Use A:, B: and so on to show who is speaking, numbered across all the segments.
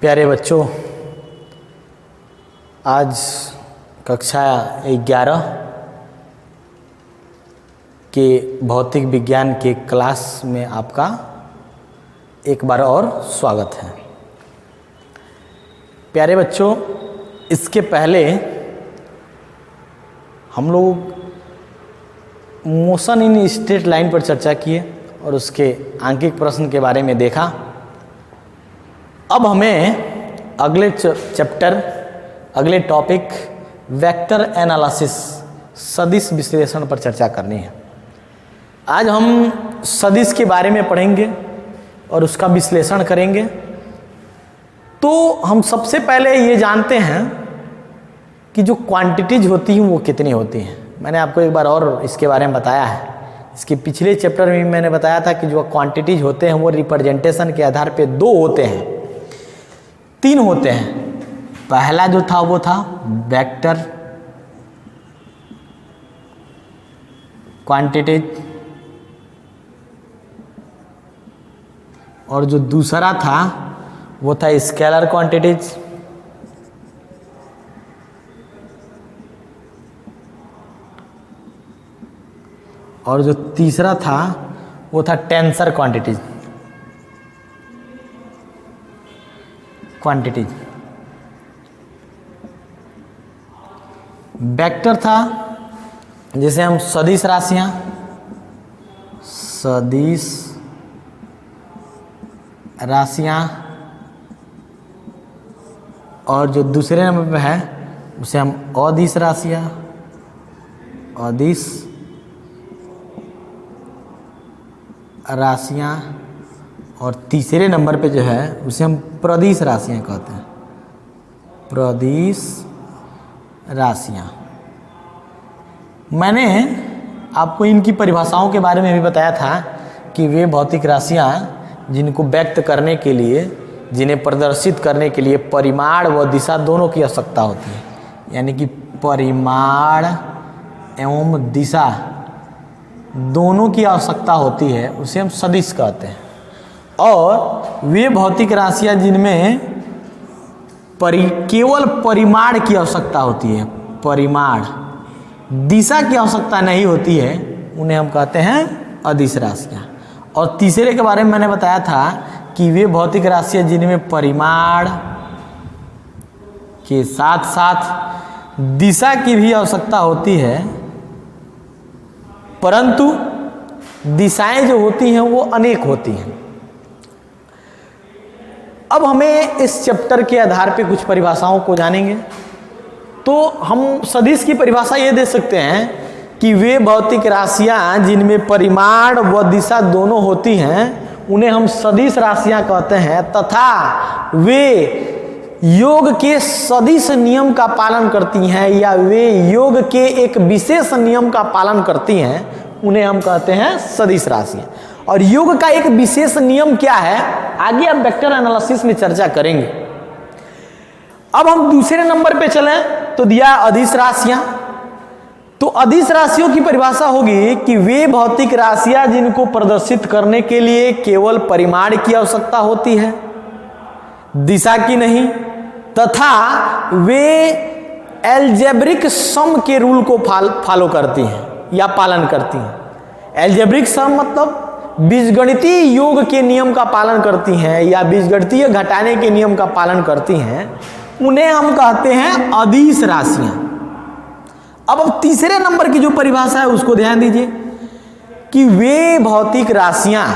A: प्यारे बच्चों, आज कक्षा 11 के भौतिक विज्ञान के क्लास में आपका एक बार और स्वागत है। प्यारे बच्चों, इसके पहले हम लोग मोशन इन स्ट्रेट लाइन पर चर्चा किए और उसके आंकिक प्रश्न के बारे में देखा। अब हमें अगले चैप्टर, अगले टॉपिक वेक्टर एनालिसिस, सदिश विश्लेषण पर चर्चा करनी है। आज हम सदिश के बारे में पढ़ेंगे और उसका विश्लेषण करेंगे। तो हम सबसे पहले ये जानते हैं कि जो क्वांटिटीज होती हैं वो कितनी होती हैं। मैंने आपको एक बार और इसके बारे में बताया है। इसके पिछले चैप्टर में मैंने बताया था कि जो क्वांटिटीज होते हैं वो रिप्रेजेंटेशन के आधार पे दो होते हैं, तीन होते हैं। पहला जो था वो था वेक्टर क्वांटिटीज, और जो दूसरा था वो था स्केलर क्वांटिटीज, और जो तीसरा था वो था टेंसर क्वांटिटीज। वेक्टर था जैसे हम सदिश राशियां, और जो दूसरे नंबर पे है उसे हम अदिश राशियां, और तीसरे नंबर पे जो है उसे हम प्रदिश राशियां कहते हैं। प्रदिश राशियां। मैंने आपको इनकी परिभाषाओं के बारे में भी बताया था कि वे भौतिक राशियां जिनको व्यक्त करने के लिए, जिन्हें प्रदर्शित करने के लिए परिमाण व दिशा दोनों की आवश्यकता होती है। यानी कि परिमाण एवं दिशा दोनों की आवश्यकता होती है, उसे हम सदिश कहते हैं। और वे भौतिक राशियां जिनमें केवल परिमाण की आवश्यकता होती है, परिमाण, दिशा की आवश्यकता नहीं होती है, उन्हें हम कहते हैं अदिश राशियां। और तीसरे के बारे में मैंने बताया था कि वे भौतिक राशियां जिनमें परिमाण के साथ साथ दिशा की भी आवश्यकता होती है, परंतु दिशाएं जो होती हैं वो अनेक होती हैं। अब हमें इस चैप्टर के आधार पे कुछ परिभाषाओं को जानेंगे। तो हम सदिश की परिभाषा ये दे सकते हैं कि वे भौतिक राशियां जिनमें परिमाण व दिशा दोनों होती हैं उन्हें हम सदिश राशियां कहते हैं, तथा वे योग के सदिश नियम का पालन करती हैं या वे योग के एक विशेष नियम का पालन करती हैं, उन्हें हम कहते हैं सदिश राशियां। और योग का एक विशेष नियम क्या है, आगे हम वेक्टर एनालिसिस में चर्चा करेंगे। अब हम दूसरे नंबर पे चलें तो दिया अदिश राशियां। तो अदिश राशियों की परिभाषा होगी कि वे भौतिक राशियां जिनको प्रदर्शित करने के लिए केवल परिमाण की आवश्यकता होती है, दिशा की नहीं, तथा वे एल्जेब्रिक सम के रूल को फॉलो करती हैं या पालन करती हैं। एल्जेब्रिक सम मतलब बीजगणितीय योग के नियम का पालन करती हैं या बीजगणितीय घटाने के नियम का पालन करती हैं, उन्हें हम कहते हैं अदिश राशियां। अब तीसरे नंबर की जो परिभाषा है उसको ध्यान दीजिए कि वे भौतिक राशियां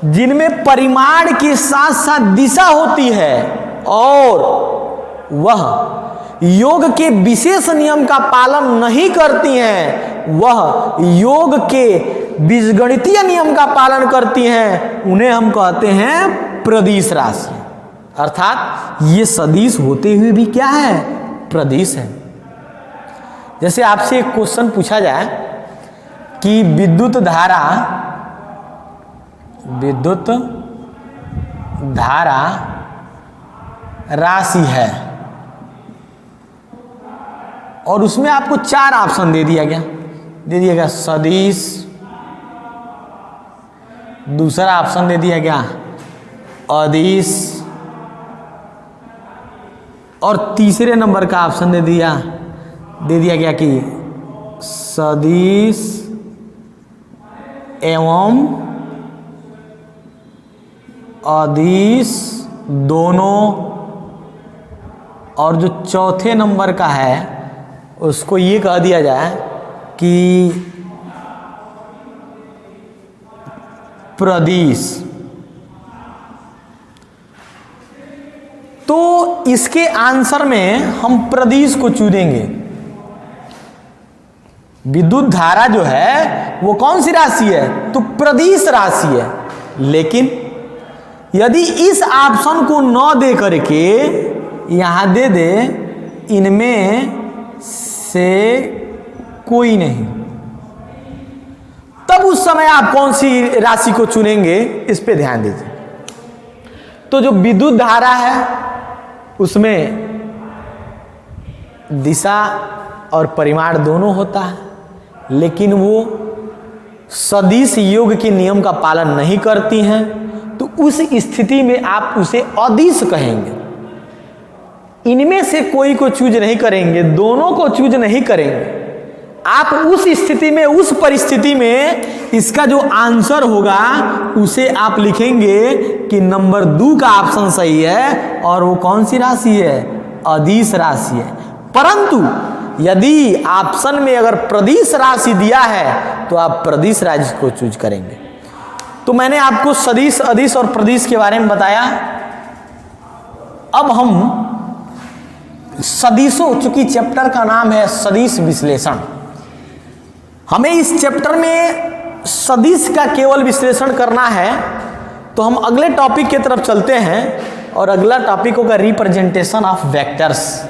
A: जिनमें परिमाण के साथ साथ दिशा होती है और वह योग के विशेष नियम का पालन नहीं करती हैं, वह योग के बीजगणितीय नियम का पालन करती हैं, उन्हें हम कहते हैं प्रदिश राशि। अर्थात ये सदिश होते हुए भी क्या है, प्रदिश है। जैसे आपसे एक क्वेश्चन पूछा जाए कि विद्युत धारा राशि है और उसमें आपको चार ऑप्शन दे दिया गया सदिश, दूसरा ऑप्शन दे दिया गया अदिश, और तीसरे नंबर का ऑप्शन दे दिया क्या कि सदिश एवं अदिश दोनों, और जो चौथे नंबर का है उसको ये कह दिया जाए कि प्रदिश। तो इसके आंसर में हम प्रदिश को चुनेंगे। विद्युत धारा जो है वो कौन सी राशि है? तो प्रदिश राशि है। लेकिन यदि इस ऑप्शन को न दे करके यहां दे दे इनमें से कोई नहीं, तब उस समय आप कौन सी राशि को चुनेंगे, इस पे ध्यान दीजिए। तो जो विद्युत धारा है उसमें दिशा और परिमाण दोनों होता है, लेकिन वो सदिश योग के नियम का पालन नहीं करती हैं, तो उस स्थिति में आप उसे अदिश कहेंगे। इनमें से कोई को चूज नहीं करेंगे, दोनों को चूज नहीं करेंगे। आप उस स्थिति में, उस परिस्थिति में इसका जो आंसर होगा उसे आप लिखेंगे कि नंबर 2 का ऑप्शन सही है, और वो कौन सी राशि है? अदिश राशि है। परंतु यदि ऑप्शन में अगर प्रदिश राशि दिया है तो आप प्रदिश राशि को चूज करेंगे। तो मैंने आपको सदिश, अदिश और प्रदिश के बारे में बताया। अब हम सदिशों, चूंकि चैप्टर का नाम है सदिश विश्लेषण, हमें इस चैप्टर में सदिश का केवल विश्लेषण करना है। तो हम अगले टॉपिक की तरफ चलते हैं, और अगला टॉपिक होगा representation of vectors.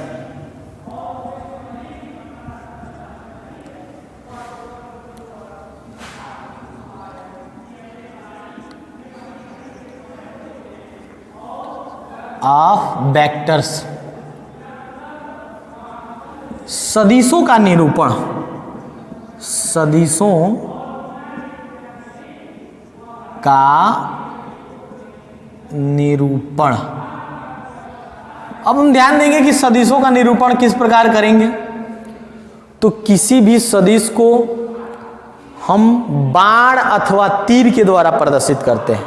A: Of vectors, सदिशों का निरूपण, सदिशों का निरूपण। अब हम ध्यान देंगे कि सदिशों का निरूपण किस प्रकार करेंगे। तो किसी भी सदिश को हम बाण अथवा तीर के द्वारा प्रदर्शित करते हैं।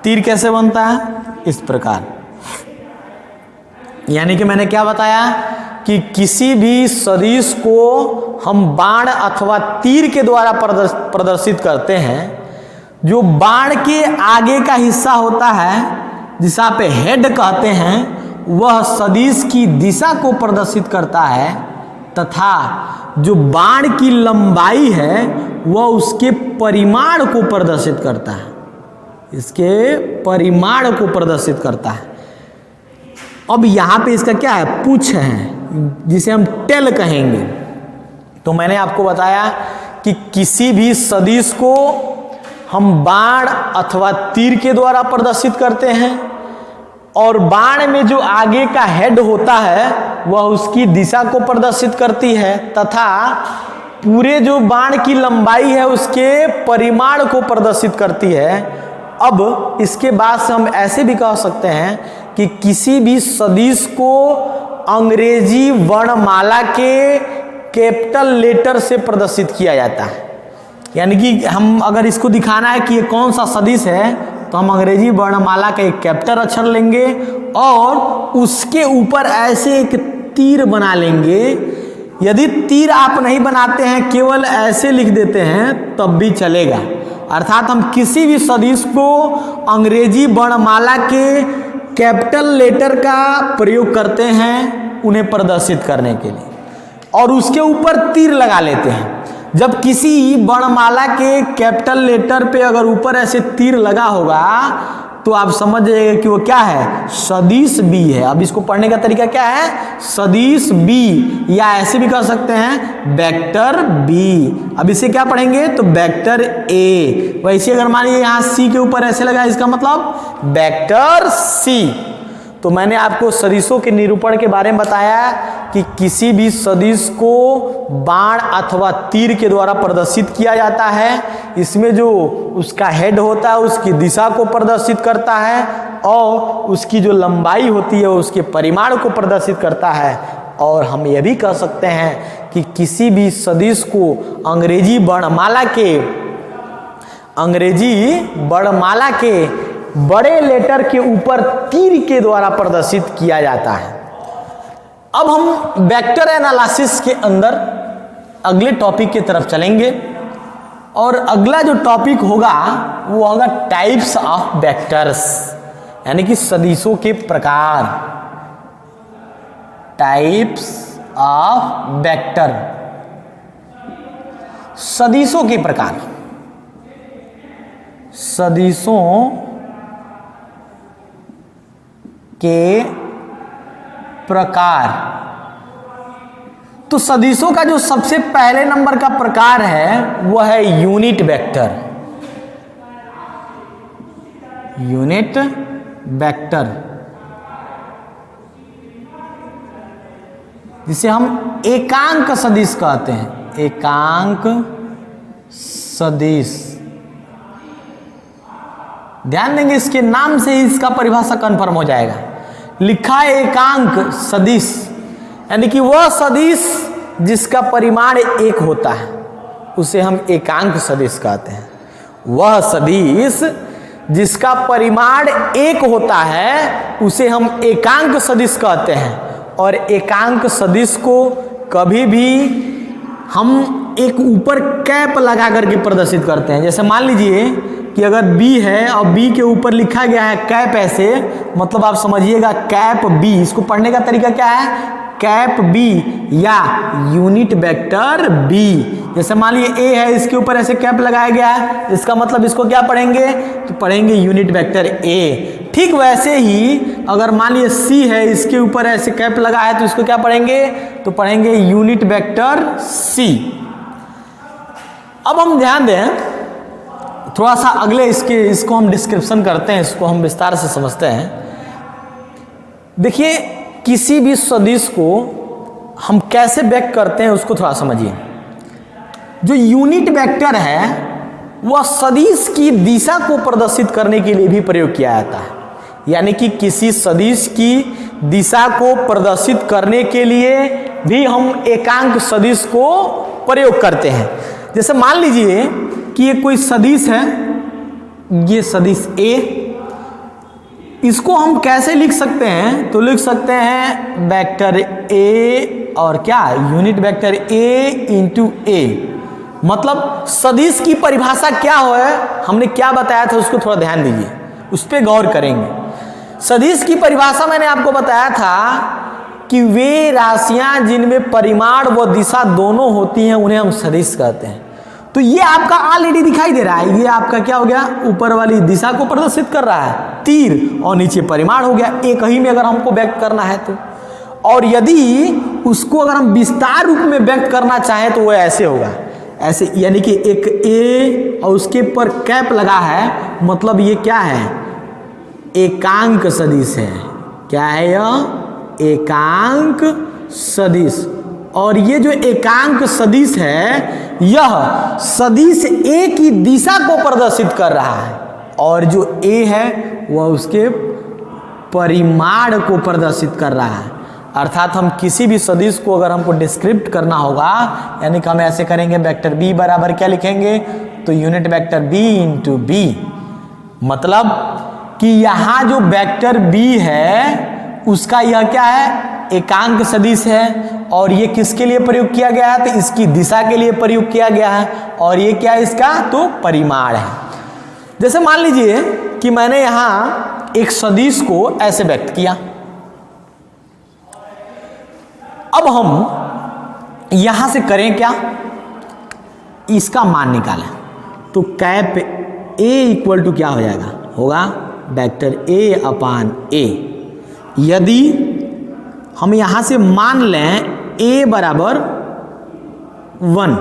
A: तीर कैसे बनता है? इस प्रकार। यानी कि मैंने क्या बताया कि किसी भी सदिश को हम बाण अथवा तीर के द्वारा प्रदर्शित करते हैं। जो बाण के आगे का हिस्सा होता है, जिसे आप हेड कहते हैं, वह सदिश की दिशा को प्रदर्शित करता है, तथा जो बाण की लंबाई है वह उसके परिमाण को प्रदर्शित करता है, इसके परिमाण को प्रदर्शित करता है। अब यहाँ पे इसका क्या है? पूछ है, जिसे हम टेल कहेंगे। तो मैंने आपको बताया कि किसी भी सदिश को हम बाण अथवा तीर के द्वारा प्रदर्शित करते हैं, और बाण में जो आगे का हेड होता है वह उसकी दिशा को प्रदर्शित करती है, तथा पूरे जो बाण की लंबाई है उसके परिमाण को प्रदर्शित करती है। अब इसके बाद से हम ऐसे भी कह सकते हैं कि किसी भी सदिश को अंग्रेजी वर्णमाला के कैपिटल लेटर से प्रदर्शित किया जाता है। यानी कि हम अगर इसको दिखाना है कि ये कौन सा सदिश है, तो हम अंग्रेजी वर्णमाला का एक कैपिटल अक्षर लेंगे और उसके ऊपर ऐसे एक तीर बना लेंगे। यदि तीर आप नहीं बनाते हैं, केवल ऐसे लिख देते हैं, तब भी चलेगा। अर्थात हम किसी भी सदिश को अंग्रेजी वर्णमाला के कैपिटल लेटर का प्रयोग करते हैं उन्हें प्रदर्शित करने के लिए, और उसके ऊपर तीर लगा लेते हैं। जब किसी वर्णमाला के कैपिटल लेटर पे अगर ऊपर ऐसे तीर लगा होगा तो आप समझ जाइएगा कि वो क्या है? सदिश बी है। अब इसको पढ़ने का तरीका क्या है? सदिश बी, या ऐसे भी कर सकते हैं वेक्टर बी। अब इसे क्या पढ़ेंगे? तो वेक्टर ए। वैसे अगर मान लीजिए यहाँ सी के ऊपर ऐसे लगा, इसका मतलब वेक्टर सी। तो तो मैंने आपको सदिशों के निरूपण के बारे में बताया कि किसी भी सदिश को बाण अथवा तीर के द्वारा प्रदर्शित किया जाता है। इसमें जो उसका हेड होता है उसकी दिशा को प्रदर्शित करता है और उसकी जो लंबाई होती है उसके परिमाण को प्रदर्शित करता है। और हम यह भी कह सकते हैं कि किसी भी सदिश को अंग्रेजी वर्णमाला के बड़े लेटर के ऊपर तीर के द्वारा प्रदर्शित किया जाता है। अब हम वेक्टर एनालिसिस के अंदर अगले टॉपिक की तरफ चलेंगे और अगला जो टॉपिक होगा वो होगा टाइप्स ऑफ वेक्टर्स, यानी कि सदिशों के प्रकार। टाइप्स ऑफ वेक्टर, सदिशों के प्रकार। सदिशों के प्रकार। तो सदिशों का जो सबसे पहले नंबर का प्रकार है वह है यूनिट वेक्टर। यूनिट वेक्टर, जिसे हम एकांक सदिश कहते हैं। एकांक सदिश, ध्यान देंगे इसके नाम से ही इसका परिभाषा कंफर्म हो जाएगा। लिखा है एकांक सदिश, यानी कि वह सदिश जिसका परिमाण एक होता है उसे हम एकांक सदिश कहते हैं। वह सदिश जिसका परिमाण एक होता है उसे हम एकांक सदिश कहते हैं। और एकांक सदिश को कभी भी हम एक ऊपर कैप लगा करके प्रदर्शित करते हैं। जैसे मान लीजिए कि अगर B है और B के ऊपर लिखा गया है कैप, ऐसे मतलब आप समझिएगा कैप B। इसको पढ़ने का तरीका क्या है? कैप B या यूनिट वेक्टर B। जैसे मान लीजिए A है, इसके ऊपर ऐसे कैप लगाया गया है, इसका मतलब इसको क्या पढ़ेंगे? तो पढ़ेंगे यूनिट वेक्टर A। ठीक वैसे ही अगर मान लीजिए C है, इसके ऊपर ऐसे कैप लगा है तो इसको क्या पढ़ेंगे? तो पढ़ेंगे यूनिट वेक्टर C। अब हम ध्यान दें थोड़ा सा अगले इसको हम डिस्क्रिप्शन करते हैं, इसको हम विस्तार से समझते हैं। देखिए किसी भी सदिश को हम कैसे व्यक्त करते हैं उसको थोड़ा समझिए। जो यूनिट वेक्टर है वह सदिश की दिशा को प्रदर्शित करने के लिए भी प्रयोग किया जाता है। यानी कि किसी सदिश की दिशा को प्रदर्शित करने के लिए भी हम एकांक सदिश को प्रयोग करते हैं। जैसे मान लीजिए कि ये कोई सदिश है, ये सदिश A, इसको हम कैसे लिख सकते हैं? तो लिख सकते हैं वेक्टर A और क्या unit vector A into A। मतलब सदिश की परिभाषा क्या है, हमने क्या बताया था उसको थोड़ा ध्यान दीजिए, उस पर गौर करेंगे। सदिश की परिभाषा मैंने आपको बताया था कि वे राशियां जिनमें परिमाण व दिशा दोनों होती हैं उन्हें हम सदिश कहते हैं। तो ये आपका ऑलरेडी दिखाई दे रहा है, ये आपका क्या हो गया? ऊपर वाली दिशा को प्रदर्शित कर रहा है तीर, और नीचे परिमाण हो गया। एक ही में अगर हमको व्यक्त करना है तो, और यदि उसको अगर हम विस्तार रूप में व्यक्त करना चाहें तो वो ऐसे होगा, ऐसे, यानी कि एक A और उसके ऊपर कैप लगा है, मतलब ये क्या है? एकांक सदिश है। क्या है यह? एकांक सदिश। और ये जो एकांक सदिश है यह सदिश A की दिशा को प्रदर्शित कर रहा है, और जो A है वह उसके परिमाण को प्रदर्शित कर रहा है। अर्थात हम किसी भी सदिश को अगर हमको डिस्क्रिप्ट करना होगा, यानी कि हम ऐसे करेंगे वेक्टर B बराबर क्या लिखेंगे? तो unit vector B into B। मतलब कि यहाँ जो वेक्टर B है उसका यह क्या है? एकांक सदिश है। और ये किसके लिए प्रयोग किया गया है? तो इसकी दिशा के लिए प्रयोग किया गया है। और ये क्या है इसका? तो परिमाण है। जैसे मान लीजिए कि मैंने यहाँ एक सदिश को ऐसे व्यक्त किया। अब हम यहां से करें क्या? इसका मान निकालें। तो कैप A इक्वल टू क्या हो जाएगा? होगा वेक्टर A अपान A। यदि हम यहां से मान लें A बराबर 1,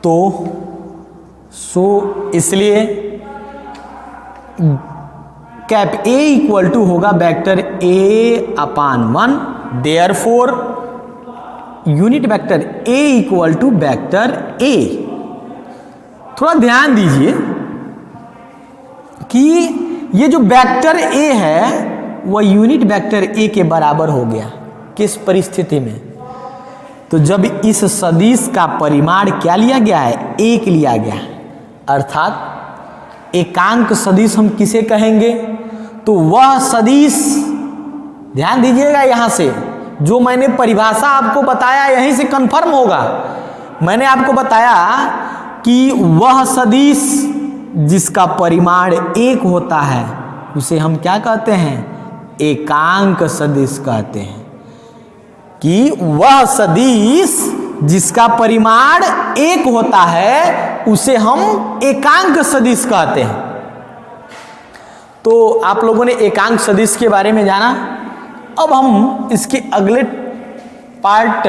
A: तो इसलिए कैप ए इक्वल टू होगा vector A upon 1, therefore unit vector A equal to vector A. थोड़ा ध्यान दीजिए कि ये जो वेक्टर ए है वह यूनिट वेक्टर ए के बराबर हो गया। किस परिस्थिति में? तो जब इस सदिश का परिमाण क्या लिया गया है? एक लिया गया है। अर्थात एकांक सदिश हम किसे कहेंगे? तो वह सदिश, ध्यान दीजिएगा यहां से, जो मैंने परिभाषा आपको बताया यहीं से कंफर्म होगा। मैंने आपको बताया कि वह सदिश जिसका परिमाण एक होता है उसे हम क्या कहते हैं? एकांक सदिश कहते हैं। कि वह सदिश जिसका परिमाण एक होता है उसे हम एकांक सदिश कहते हैं। तो आप लोगों ने एकांक सदिश के बारे में जाना। अब हम इसके अगले पार्ट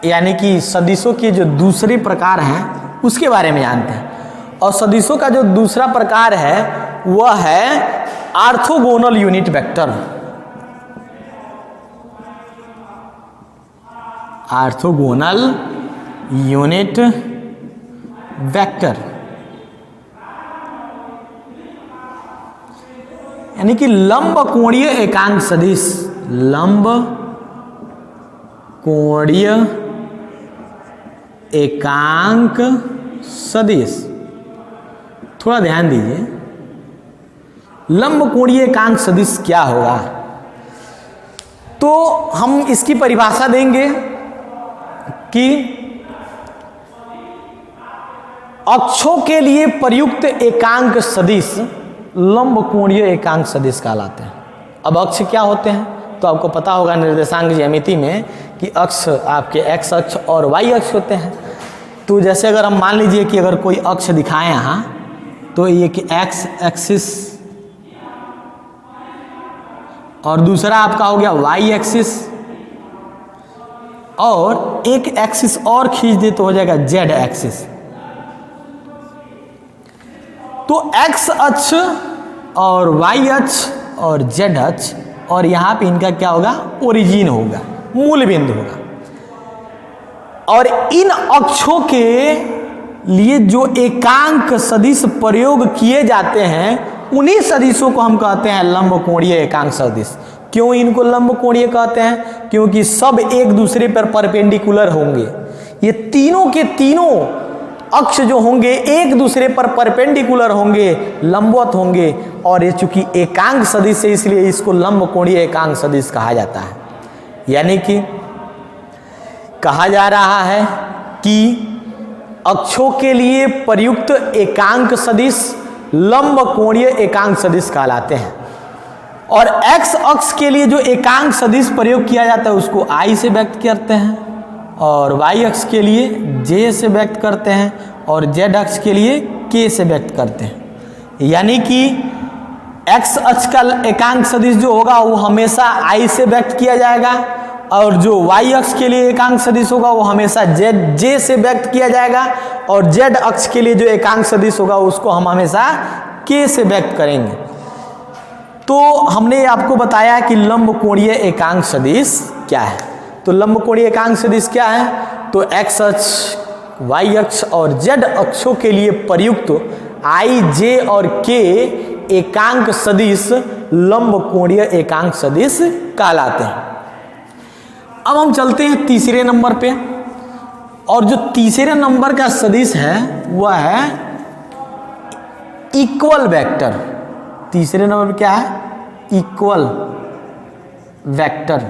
A: यानी कि सदिशों के जो दूसरे प्रकार हैं उसके बारे में जानते हैं। और सदिशों का जो दूसरा प्रकार है वह है orthogonal unit vector. Orthogonal unit vector यानी कि लंब कोणीय एकांक सदिश। लंब कोणीय एकांक सदिश। थोड़ा ध्यान दीजिए, लंब कोणीय एकांक सदिश क्या होगा? तो हम इसकी परिभाषा देंगे कि अक्षों के लिए प्रयुक्त एकांक सदिश लंब कोणीय एकांक सदिश कहलाते हैं। अब अक्ष क्या होते हैं? तो आपको पता होगा निर्देशांक ज्यामिति में कि अक्ष आपके एक्स अक्ष और वाई अक्ष होते हैं। तो जैसे अगर हम मान लीजिए कि अगर कोई अक्ष दिखाएं यहाँ, तो ये कि एक्स एक्सिस और दूसरा आपका हो गया वाई एक्सिस, और एक एक्सिस और खींच दे तो हो जाएगा जेड एक्सिस। तो एक्स अक्ष और वाई अक्ष और जेड अक्ष, और यहां पे इनका क्या होगा? ओरिजिन होगा, मूल बिंदु होगा। और इन अक्षों के लिए जो एकांक सदिश प्रयोग किए जाते हैं उन्हीं सदिशों को हम कहते हैं लंब कोणीय एकांक सदिश। क्यों इनको लंब कोणीय कहते हैं? क्योंकि सब एक दूसरे पर परपेंडिकुलर होंगे। ये तीनों के तीनों अक्ष जो होंगे एक दूसरे पर परपेंडिकुलर होंगे, लंबवत होंगे, और ये चूंकि एकांक सदिश है इसलिए इसको लंब कोणीय एकांक सदिश कहा जाता है। यानी कि कहा जा रहा है कि अक्षों के लिए प्रयुक्त एकांक सदिश लंब कोणीय एकांक सदिश कहलाते हैं। और एक्स अक्ष के लिए जो एकांक सदिश प्रयोग किया जाता है उसको आई से व्यक्त करते हैं, और वाई अक्ष के लिए जे से व्यक्त करते हैं, और जेड अक्ष के लिए के से व्यक्त करते हैं। यानी कि एक्स अक्ष का एकांक सदिश जो होगा वो हमेशा आई से व्यक्त किया जाएगा, और जो वाई अक्ष के लिए एकांक सदिश होगा वो हमेशा जेड जे से व्यक्त किया जाएगा, और जेड अक्ष के लिए जो एकांक सदिश होगा उसको हम हमेशा के से व्यक्त करेंगे। तो हमने आपको बताया कि लंब कोणीय एकांक सदिश क्या है। तो लंब कोणीय एकांक सदिश क्या है? तो एक्स अक्ष, वाई अक्ष और जेड अक्षों के लिए प्रयुक्त आई, जे और के एकांक सदिश लंब कोणीय एकांक सदिश कहलाते हैं। अब हम चलते हैं तीसरे नंबर पे, और जो तीसरे नंबर का सदिश है वह है इक्वल वेक्टर। तीसरे नंबर क्या है? इक्वल वेक्टर,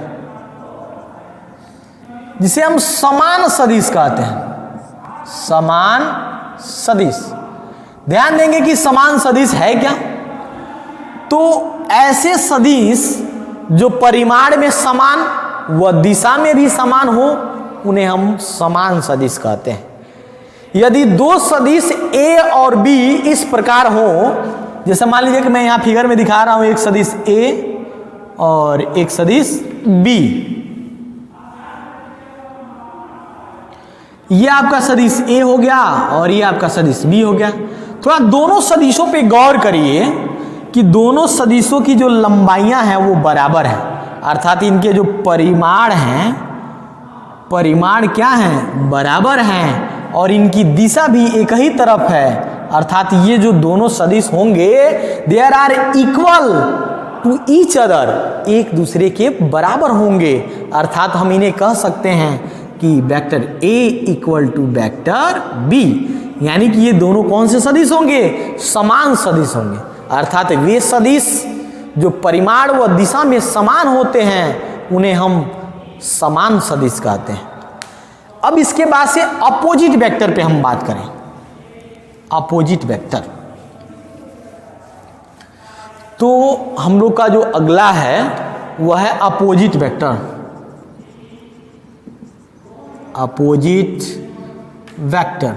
A: जिसे हम समान सदिश कहते हैं। समान सदिश, ध्यान देंगे कि समान सदिश है क्या? तो ऐसे सदिश जो परिमाण में समान व दिशा में भी समान हो उन्हें हम समान सदिश कहते हैं। यदि दो सदिश ए और बी इस प्रकार हो, जैसे मान लीजिए कि मैं यहाँ फिगर में दिखा रहा हूं एक सदिश ए और एक सदिश बी। ये आपका सदिश ए हो गया और ये आपका सदिश बी हो गया। थोड़ा दोनों सदिशों पे गौर करिए कि दोनों सदिशों की जो लंबाइयां हैं वो बराबर हैं, अर्थात इनके जो परिमाण हैं, परिमाण क्या हैं, बराबर हैं, और इनकी दिशा भी एक ही तरफ है, अर्थात ये जो दोनों सदिश होंगे there are equal to each other, एक दूसरे के बराबर होंगे, अर्थात हम इन्हें कह सकते हैं कि vector A equal to vector B, यानी कि ये दोनों कौन से सदिश होंगे, समान सदिश होंगे, अर्थात वे सदिश जो परिमाण व दिशा में समान होते हैं उन्हें हम समान सदिश कहते हैं। अब इसके बाद से अपोजिट वेक्टर पे हम बात करें। अपोजिट वेक्टर, तो हम लोग का जो अगला है वह है अपोजिट वेक्टर। अपोजिट वेक्टर,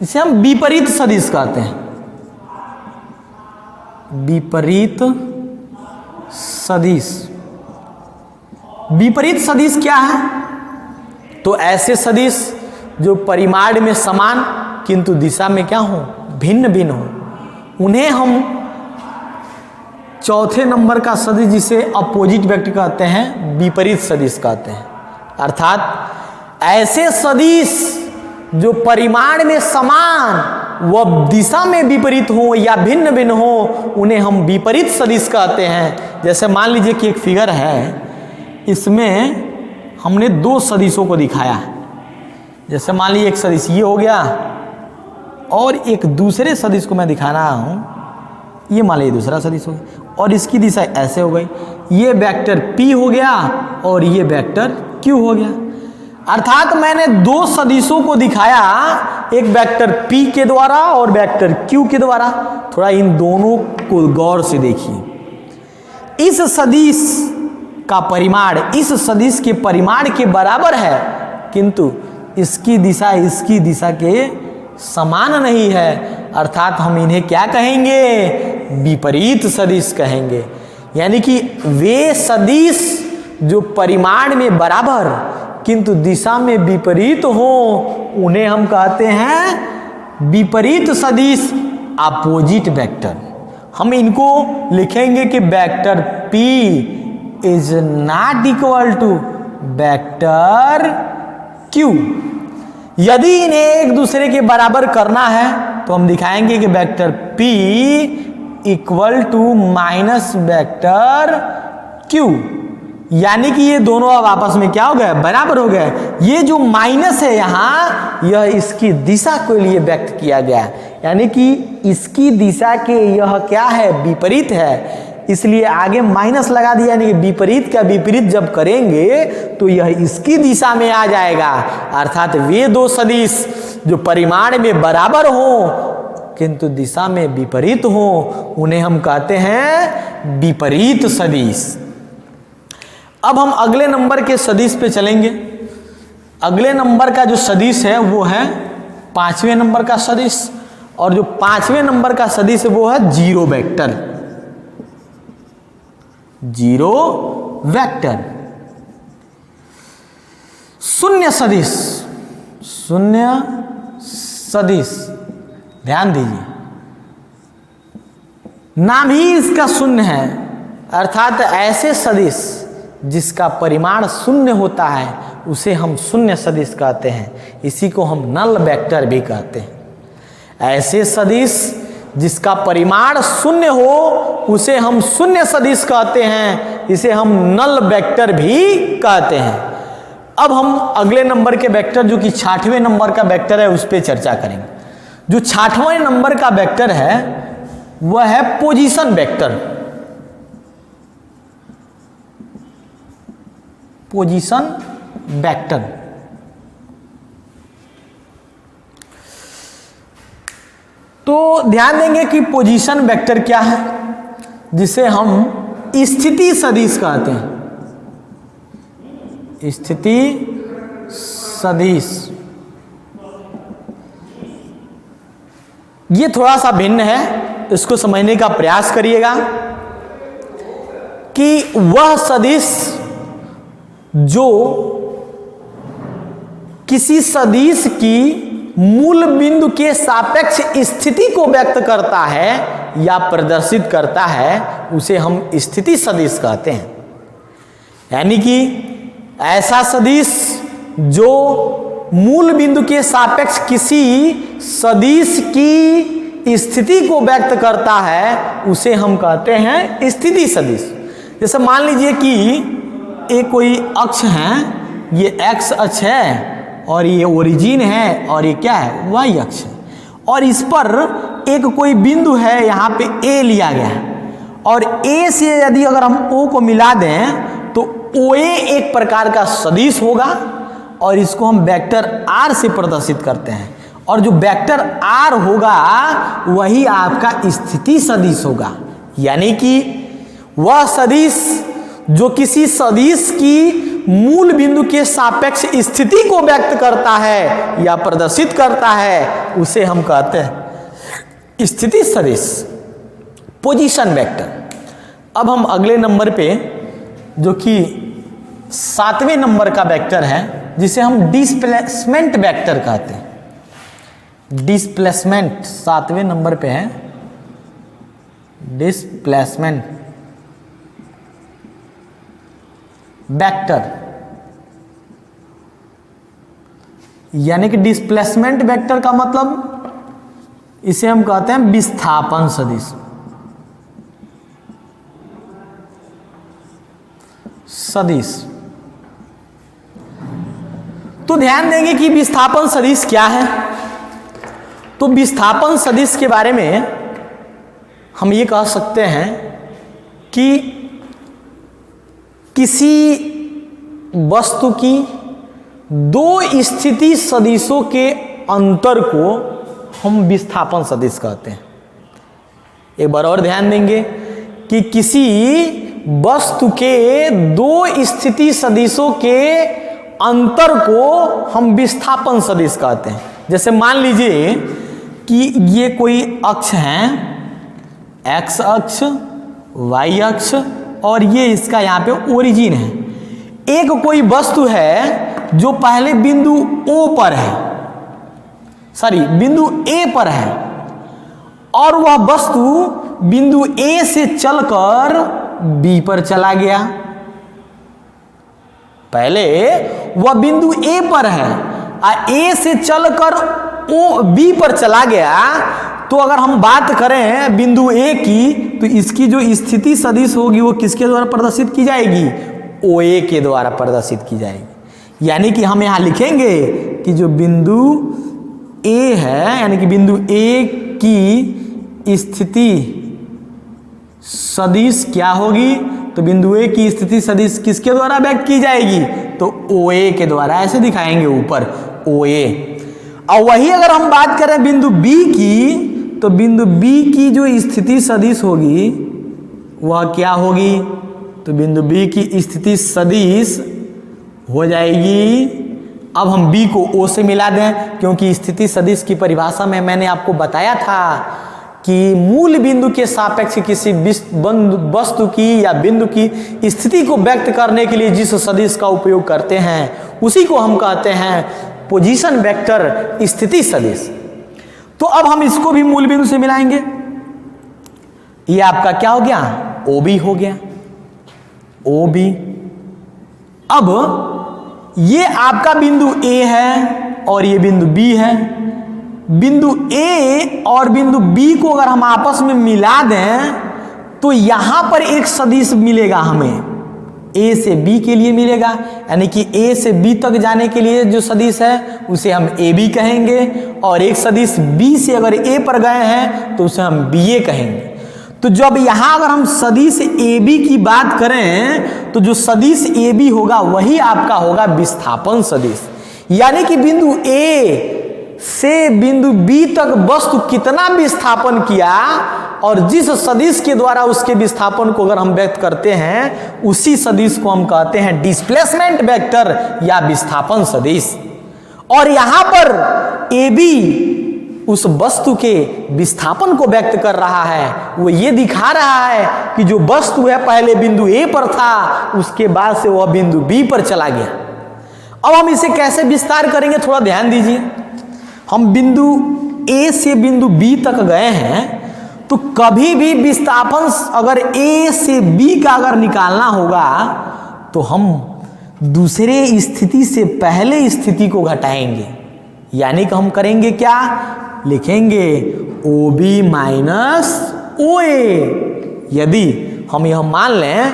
A: इसे हम विपरीत सदिश कहते हैं। विपरीत सदिश, विपरीत सदिश क्या है, तो ऐसे सदिश जो परिमाण में समान किंतु दिशा में क्या हो, भिन्न भिन्न हो, उन्हें हम चौथे नंबर का सदिश जिसे अपोजिट वेक्टर कहते हैं, विपरीत सदिश कहते हैं। अर्थात ऐसे सदिश जो परिमाण में समान व दिशा में विपरीत हो या भिन्न भिन्न हो उन्हें हम विपरीत सदिश कहते हैं। जैसे मान लीजिए कि एक फिगर है, इसमें हमने दो सदिशों को दिखाया है। जैसे मान लीजिए एक सदिश ये हो गया और एक दूसरे सदिश को मैं दिखा रहा हूँ, ये मान लीजिए दूसरा सदिश हो गया और इसकी दिशा ऐसे हो गई, ये वेक्टर P हो गया और ये वेक्टर Q हो गया। अर्थात मैंने दो सदिशों को दिखाया, एक वेक्टर P के द्वारा और वेक्टर Q के द्वारा। थोड़ा इन दोनों को गौर से देखिए। इस सदिश का परिमाण इस सदिश के परिमाण के बराबर है, किंतु इसकी दिशा इसकी दिशा के समान नहीं है, अर्थात हम इन्हें क्या कहेंगे, विपरीत सदिश कहेंगे। यानी कि वे सदिश जो परिमाण में बराबर किंतु दिशा में विपरीत हो उन्हें हम कहते हैं विपरीत सदिश, अपोजिट वेक्टर। हम इनको लिखेंगे कि vector P is not equal to vector Q। यदि इन्हें एक दूसरे के बराबर करना है तो हम दिखाएंगे कि vector P equal to minus vector Q, यानी कि ये दोनों अब आपस में क्या हो गए, बराबर हो गए। ये जो माइनस है यहाँ, यह इसकी दिशा के लिए व्यक्त किया गया, यानी कि इसकी दिशा के यह क्या है, विपरीत है, इसलिए आगे माइनस लगा दिया। यानी कि विपरीत का विपरीत जब करेंगे तो यह इसकी दिशा में आ जाएगा। अर्थात वे दो सदिश जो परिमाण में बराबर हो किंतु दिशा में विपरीत हो उन्हें हम कहते हैं विपरीत सदिश। अब हम अगले नंबर के सदिश पे चलेंगे। अगले नंबर का जो सदिश है वो है पांचवें नंबर का सदिश, और जो पांचवें नंबर का सदिश है वो है जीरो वेक्टर। जीरो वेक्टर, शून्य सदिश, शून्य सदिश, ध्यान दीजिए, नाम ही इसका शून्य है, अर्थात ऐसे सदिश जिसका परिमाण शून्य होता है उसे हम शून्य सदिश कहते हैं। इसी को हम नल वेक्टर भी कहते हैं। ऐसे सदिश जिसका परिमाण शून्य हो उसे हम शून्य सदिश कहते हैं, इसे हम नल वेक्टर भी कहते हैं। अब हम अगले नंबर के वेक्टर जो कि 6वें नंबर का वेक्टर है उस पर चर्चा करेंगे। जो 6वें नंबर का वेक्टर है वह है पोजीशन वेक्टर। पोजीशन वेक्टर, तो ध्यान देंगे कि पोजीशन वेक्टर क्या है, जिसे हम स्थिति सदिश कहते हैं। स्थिति सदिश ये थोड़ा सा भिन्न है, इसको समझने का प्रयास करिएगा कि वह सदिश जो किसी सदिश की मूल बिंदु के सापेक्ष स्थिति को व्यक्त करता है या प्रदर्शित करता है, उसे हम स्थिति सदिश कहते हैं। यानी कि ऐसा सदिश जो मूल बिंदु के सापेक्ष किसी सदिश की स्थिति को व्यक्त करता है, उसे हम कहते हैं स्थिति सदिश। जैसे मान लीजिए कि एक कोई अक्ष है, ये एक्स अक्ष है और ये ओरिजिन है और ये क्या है, वाई अक्ष है, और इस पर एक कोई बिंदु है, यहाँ पे ए लिया गया है, और ए से यदि अगर हम ओ को मिला दें तो ओ ए एक प्रकार का सदिश होगा, और इसको हम वेक्टर आर से प्रदर्शित करते हैं, और जो वेक्टर आर होगा वही आपका स्थिति सदिश होगा। यानी कि वह सदिश जो किसी सदिश की मूल बिंदु के सापेक्ष स्थिति को व्यक्त करता है या प्रदर्शित करता है, उसे हम कहते हैं स्थिति सदिश, पोजीशन वेक्टर। अब हम अगले नंबर पे, जो कि 7वें नंबर का वेक्टर है, जिसे हम डिस्प्लेसमेंट वेक्टर कहते हैं। डिस्प्लेसमेंट 7वें नंबर पे है, डिस्प्लेसमेंट वेक्टर। यानी कि डिस्प्लेसमेंट वेक्टर का मतलब, इसे हम कहते हैं विस्थापन सदिश। सदिश तो ध्यान देंगे कि विस्थापन सदिश क्या है। तो विस्थापन सदिश के बारे में हम ये कह सकते हैं कि किसी वस्तु की दो स्थिति सदिशों के अंतर को हम विस्थापन सदिश कहते हैं। एक बार और ध्यान देंगे कि किसी वस्तु के दो स्थिति सदिशों के अंतर को हम विस्थापन सदिश कहते हैं। जैसे मान लीजिए कि ये कोई अक्ष है, एक्स अक्ष, वाई अक्ष, और ये इसका यहाँ पे ओरिजिन है। एक कोई वस्तु है जो पहले बिंदु ओ पर है, बिंदु ए पर है, और वह वस्तु बिंदु ए से चलकर बी पर चला गया। पहले वह बिंदु ए पर है, ए से चलकर ओ बी पर चला गया। तो अगर हम बात करें बिंदु ए की, तो इसकी जो स्थिति सदिश होगी वो किसके द्वारा प्रदर्शित की जाएगी, ओ ए के द्वारा प्रदर्शित की जाएगी। यानी कि हम यहाँ लिखेंगे कि जो बिंदु ए है, यानी कि बिंदु ए की स्थिति सदिश क्या होगी, तो बिंदु ए की स्थिति सदिश किसके द्वारा व्यक्त की जाएगी, तो ओ ए के द्वारा। ऐसे दिखाएंगे ऊपर ओ ए। और वही अगर हम बात करें बिंदु बी की, तो बिंदु बी की जो स्थिति सदिश होगी वह क्या होगी, तो बिंदु बी की स्थिति सदिश हो जाएगी। अब हम बी को ओ से मिला दें, क्योंकि स्थिति सदिश की परिभाषा में मैंने आपको बताया था कि मूल बिंदु के सापेक्ष किसी वस्तु की या बिंदु की स्थिति को व्यक्त करने के लिए जिस सदिश का उपयोग करते हैं उसी को हम कहते हैं पोजीशन वेक्टर, स्थिति सदिश। तो अब हम इसको भी मूल बिंदु से मिलाएंगे। ये आपका क्या हो गया, ओ बी हो गया, ओ बी। अब ये आपका बिंदु ए है और ये बिंदु बी है। बिंदु ए और बिंदु बी को अगर हम आपस में मिला दें तो यहां पर एक सदिश मिलेगा हमें, ए से बी के लिए मिलेगा। यानी कि ए से बी तक जाने के लिए जो सदिश है उसे हम ए बी कहेंगे, और एक सदिश बी से अगर ए पर गए हैं तो उसे हम बी ए कहेंगे। तो जब यहाँ अगर हम सदिश ए बी की बात करें तो जो सदिश ए बी होगा वही आपका होगा विस्थापन सदिश। यानी कि बिंदु ए से बिंदु बी तक वस्तु कितना विस्थापन किया, और जिस सदिश के द्वारा उसके विस्थापन को अगर हम व्यक्त करते हैं उसी सदिश को हम कहते हैं डिस्प्लेसमेंट वेक्टर या विस्थापन सदिश। और यहां पर ए बी उस वस्तु के विस्थापन को व्यक्त कर रहा है, वो ये दिखा रहा है कि जो वस्तु है पहले बिंदु ए पर था, उसके बाद से वह बिंदु बी पर चला गया। अब हम इसे कैसे विस्तार करेंगे, थोड़ा ध्यान दीजिए। हम बिंदु ए से बिंदु बी तक गए हैं, तो कभी भी विस्थापन अगर ए से बी का अगर निकालना होगा तो हम दूसरे स्थिति से पहले स्थिति को घटाएंगे, यानी कि हम करेंगे क्या, लिखेंगे OB माइनस OA। यदि हम यह मान लें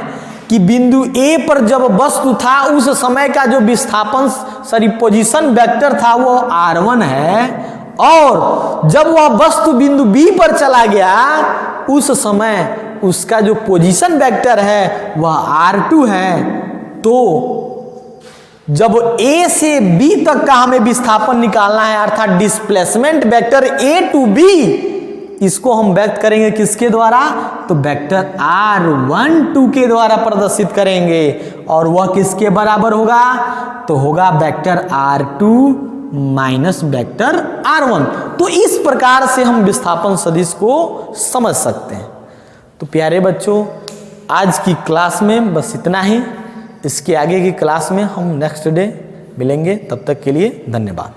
A: कि बिंदु ए पर जब वस्तु था उस समय का जो विस्थापन पोजीशन वेक्टर था वो R1 है, और जब वह वस्तु बिंदु बी पर चला गया उस समय उसका जो पोजीशन वेक्टर है वह R2 है। तो जब ए से बी तक का हमें विस्थापन निकालना है, अर्थात displacement vector A to B, इसको हम व्यक्त करेंगे किसके द्वारा, तो वेक्टर R12 के द्वारा प्रदर्शित करेंगे, और वह किसके बराबर होगा, तो होगा vector R2 minus vector R1। तो इस प्रकार से हम विस्थापन सदिश को समझ सकते हैं। तो प्यारे बच्चों, आज की क्लास में बस इतना ही। इसके आगे की क्लास में हम नेक्स्ट डे मिलेंगे, तब तक के लिए धन्यवाद।